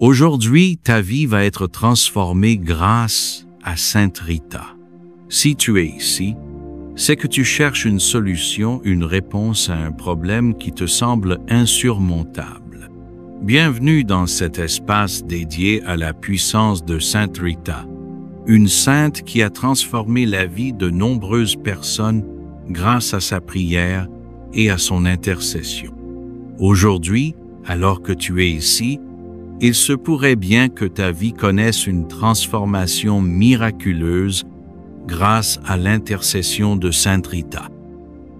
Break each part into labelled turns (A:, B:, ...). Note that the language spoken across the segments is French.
A: Aujourd'hui, ta vie va être transformée grâce à Sainte Rita. Si tu es ici, c'est que tu cherches une solution, une réponse à un problème qui te semble insurmontable. Bienvenue dans cet espace dédié à la puissance de Sainte Rita, une sainte qui a transformé la vie de nombreuses personnes grâce à sa prière et à son intercession. Aujourd'hui, alors que tu es ici, il se pourrait bien que ta vie connaisse une transformation miraculeuse grâce à l'intercession de Sainte Rita.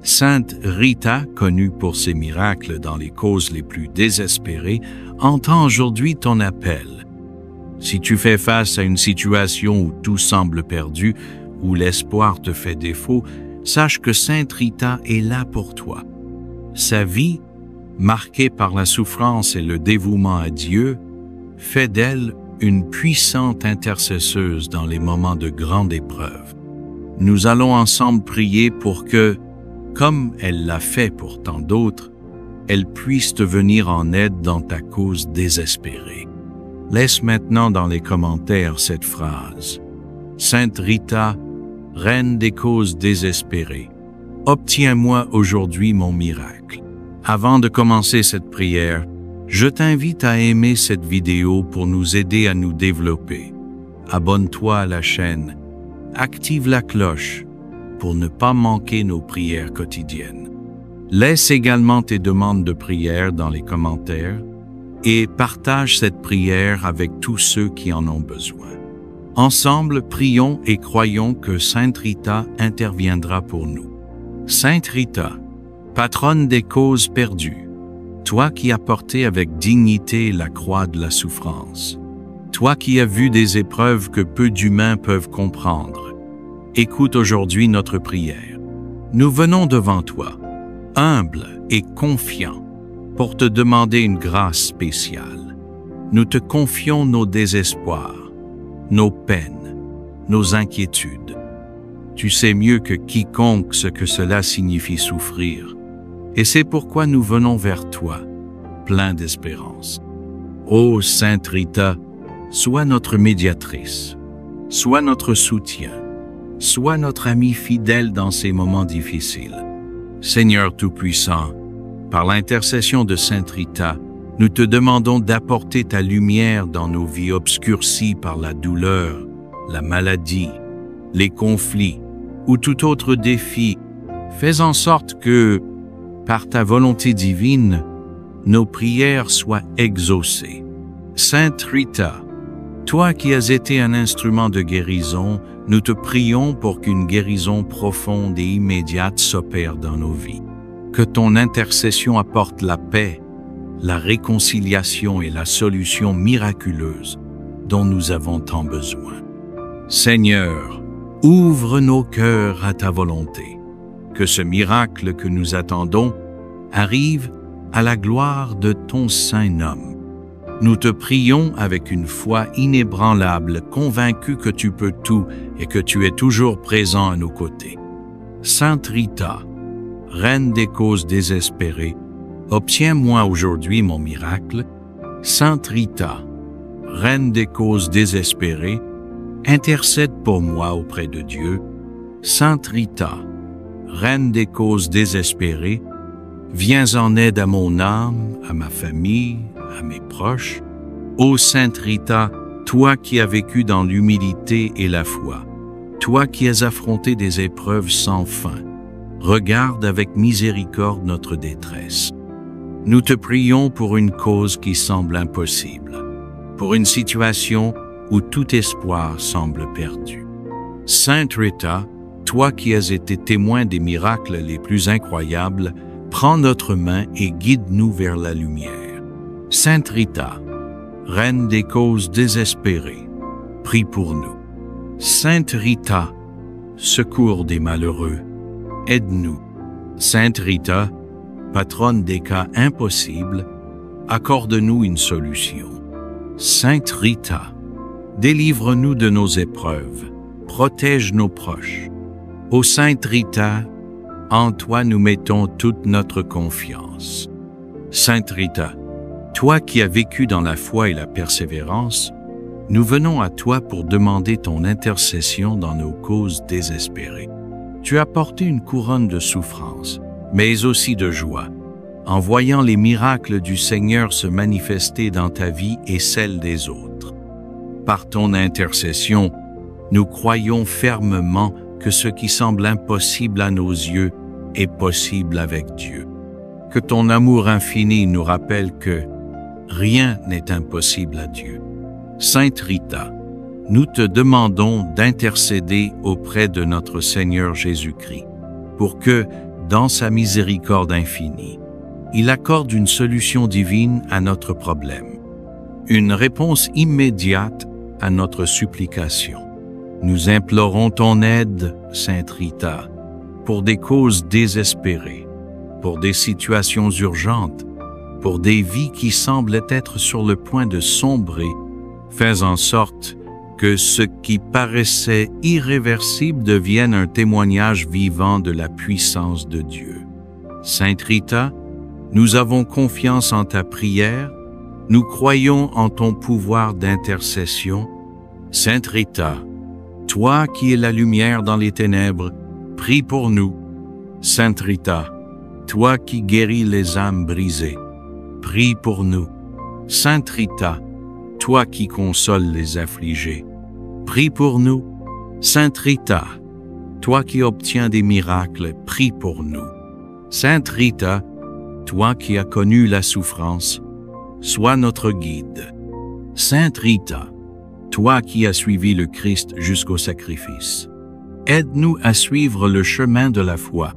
A: Sainte Rita, connue pour ses miracles dans les causes les plus désespérées, entend aujourd'hui ton appel. Si tu fais face à une situation où tout semble perdu, où l'espoir te fait défaut, sache que Sainte Rita est là pour toi. Sa vie, marquée par la souffrance et le dévouement à Dieu, fait d'elle une puissante intercesseuse dans les moments de grande épreuve. Nous allons ensemble prier pour que, comme elle l'a fait pour tant d'autres, elle puisse te venir en aide dans ta cause désespérée. Laisse maintenant dans les commentaires cette phrase. Sainte Rita, reine des causes désespérées, obtiens-moi aujourd'hui mon miracle. Avant de commencer cette prière, je t'invite à aimer cette vidéo pour nous aider à nous développer. Abonne-toi à la chaîne, active la cloche pour ne pas manquer nos prières quotidiennes. Laisse également tes demandes de prière dans les commentaires et partage cette prière avec tous ceux qui en ont besoin. Ensemble, prions et croyons que Sainte Rita interviendra pour nous. Sainte Rita, patronne des causes perdues, toi qui as porté avec dignité la croix de la souffrance, toi qui as vu des épreuves que peu d'humains peuvent comprendre, écoute aujourd'hui notre prière. Nous venons devant toi, humbles et confiants, pour te demander une grâce spéciale. Nous te confions nos désespoirs, nos peines, nos inquiétudes. Tu sais mieux que quiconque ce que cela signifie souffrir. Et c'est pourquoi nous venons vers toi, pleins d'espérance. Ô Sainte Rita, sois notre médiatrice, sois notre soutien, sois notre amie fidèle dans ces moments difficiles. Seigneur Tout-Puissant, par l'intercession de Sainte Rita, nous te demandons d'apporter ta lumière dans nos vies obscurcies par la douleur, la maladie, les conflits ou tout autre défi. Fais en sorte que, par ta volonté divine, nos prières soient exaucées. Sainte Rita, toi qui as été un instrument de guérison, nous te prions pour qu'une guérison profonde et immédiate s'opère dans nos vies. Que ton intercession apporte la paix, la réconciliation et la solution miraculeuse dont nous avons tant besoin. Seigneur, ouvre nos cœurs à ta volonté. Que ce miracle que nous attendons arrive à la gloire de ton saint nom. Nous te prions avec une foi inébranlable, convaincus que tu peux tout et que tu es toujours présent à nos côtés. Sainte Rita, reine des causes désespérées, obtiens-moi aujourd'hui mon miracle. Sainte Rita, reine des causes désespérées, intercède pour moi auprès de Dieu. Sainte Rita, reine des causes désespérées, viens en aide à mon âme, à ma famille, à mes proches. Ô Sainte Rita, toi qui as vécu dans l'humilité et la foi, toi qui as affronté des épreuves sans fin, regarde avec miséricorde notre détresse. Nous te prions pour une cause qui semble impossible, pour une situation où tout espoir semble perdu. Sainte Rita, toi qui as été témoin des miracles les plus incroyables, prends notre main et guide-nous vers la lumière. Sainte Rita, reine des causes désespérées, prie pour nous. Sainte Rita, secours des malheureux, aide-nous. Sainte Rita, patronne des cas impossibles, accorde-nous une solution. Sainte Rita, délivre-nous de nos épreuves, protège nos proches. Ô Sainte Rita, en toi nous mettons toute notre confiance. Sainte Rita, Toi qui as vécu dans la foi et la persévérance, nous venons à toi pour demander ton intercession dans nos causes désespérées. Tu as porté une couronne de souffrance, mais aussi de joie, en voyant les miracles du Seigneur se manifester dans ta vie et celle des autres. Par ton intercession, nous croyons fermement que ce qui semble impossible à nos yeux est possible avec Dieu. Que ton amour infini nous rappelle que rien n'est impossible à Dieu. Sainte Rita, nous te demandons d'intercéder auprès de notre Seigneur Jésus-Christ pour que, dans sa miséricorde infinie, il accorde une solution divine à notre problème, une réponse immédiate à notre supplication. Nous implorons ton aide, Sainte Rita, pour des causes désespérées, pour des situations urgentes, pour des vies qui semblent être sur le point de sombrer. Fais en sorte que ce qui paraissait irréversible devienne un témoignage vivant de la puissance de Dieu. Sainte Rita, nous avons confiance en ta prière, nous croyons en ton pouvoir d'intercession. Sainte Rita, toi qui es la lumière dans les ténèbres, prie pour nous. Sainte Rita, toi qui guéris les âmes brisées, prie pour nous. Sainte Rita, toi qui consoles les affligés, prie pour nous. Sainte Rita, toi qui obtiens des miracles, prie pour nous. Sainte Rita, toi qui as connu la souffrance, sois notre guide. Sainte Rita, toi qui as suivi le Christ jusqu'au sacrifice, aide-nous à suivre le chemin de la foi.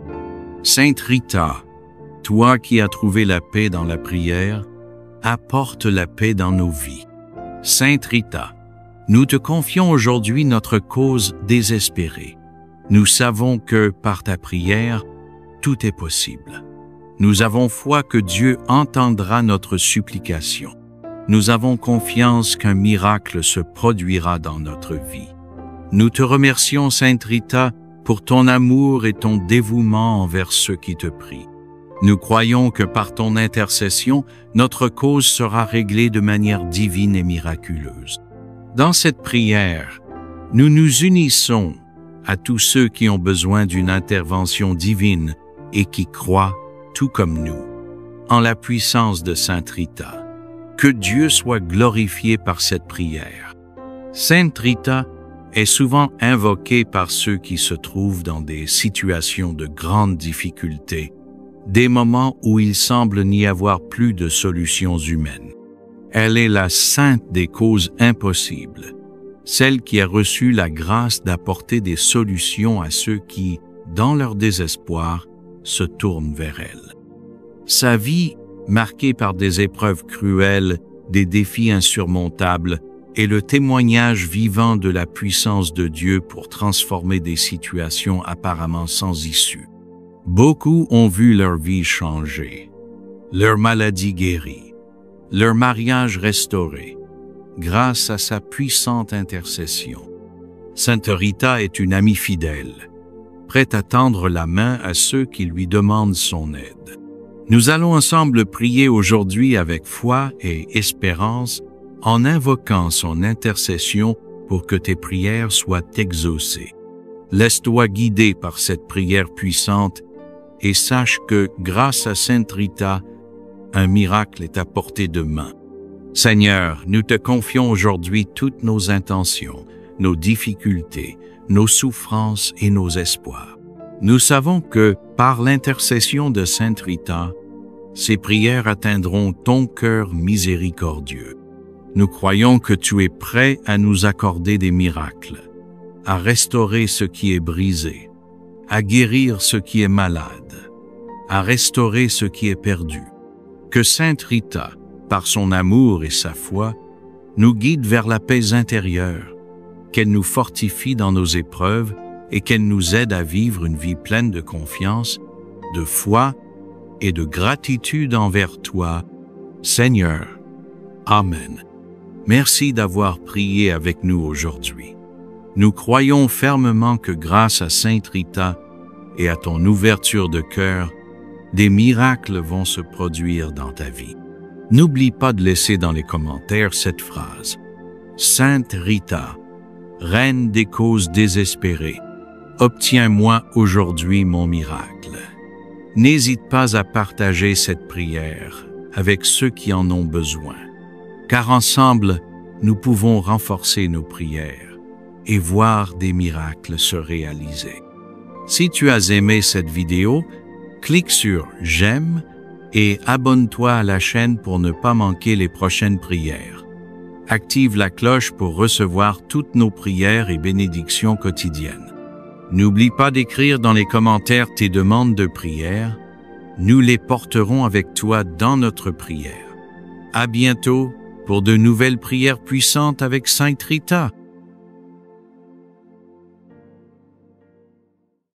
A: Sainte Rita, toi qui as trouvé la paix dans la prière, apporte la paix dans nos vies. Sainte Rita, nous te confions aujourd'hui notre cause désespérée. Nous savons que, par ta prière, tout est possible. Nous avons foi que Dieu entendra notre supplication. Nous avons confiance qu'un miracle se produira dans notre vie. Nous te remercions, Sainte Rita, pour ton amour et ton dévouement envers ceux qui te prient. Nous croyons que par ton intercession, notre cause sera réglée de manière divine et miraculeuse. Dans cette prière, nous nous unissons à tous ceux qui ont besoin d'une intervention divine et qui croient, tout comme nous, en la puissance de Sainte Rita. Que Dieu soit glorifié par cette prière. Sainte Rita est souvent invoquée par ceux qui se trouvent dans des situations de grande difficulté, des moments où il semble n'y avoir plus de solutions humaines. Elle est la sainte des causes impossibles, celle qui a reçu la grâce d'apporter des solutions à ceux qui, dans leur désespoir, se tournent vers elle. Sa vie, marquée par des épreuves cruelles, des défis insurmontables, est le témoignage vivant de la puissance de Dieu pour transformer des situations apparemment sans issue. Beaucoup ont vu leur vie changer, leur maladie guérie, leur mariage restauré, grâce à sa puissante intercession. Sainte Rita est une amie fidèle, prête à tendre la main à ceux qui lui demandent son aide. Nous allons ensemble prier aujourd'hui avec foi et espérance en invoquant son intercession pour que tes prières soient exaucées. Laisse-toi guider par cette prière puissante et sache que, grâce à Sainte Rita, un miracle est à portée de main. Seigneur, nous te confions aujourd'hui toutes nos intentions, nos difficultés, nos souffrances et nos espoirs. Nous savons que, par l'intercession de Sainte Rita, ces prières atteindront ton cœur miséricordieux. Nous croyons que tu es prêt à nous accorder des miracles, à restaurer ce qui est brisé, à guérir ce qui est malade, à restaurer ce qui est perdu. Que Sainte Rita, par son amour et sa foi, nous guide vers la paix intérieure, qu'elle nous fortifie dans nos épreuves et qu'elle nous aide à vivre une vie pleine de confiance, de foi et de gratitude envers toi, Seigneur. Amen. Merci d'avoir prié avec nous aujourd'hui. Nous croyons fermement que grâce à Sainte Rita et à ton ouverture de cœur, des miracles vont se produire dans ta vie. N'oublie pas de laisser dans les commentaires cette phrase. Sainte Rita, reine des causes désespérées, obtiens-moi aujourd'hui mon miracle. N'hésite pas à partager cette prière avec ceux qui en ont besoin, car ensemble, nous pouvons renforcer nos prières et voir des miracles se réaliser. Si tu as aimé cette vidéo, clique sur « J'aime » et abonne-toi à la chaîne pour ne pas manquer les prochaines prières. Active la cloche pour recevoir toutes nos prières et bénédictions quotidiennes. N'oublie pas d'écrire dans les commentaires tes demandes de prière. Nous les porterons avec toi dans notre prière. À bientôt pour de nouvelles prières puissantes avec Sainte Rita.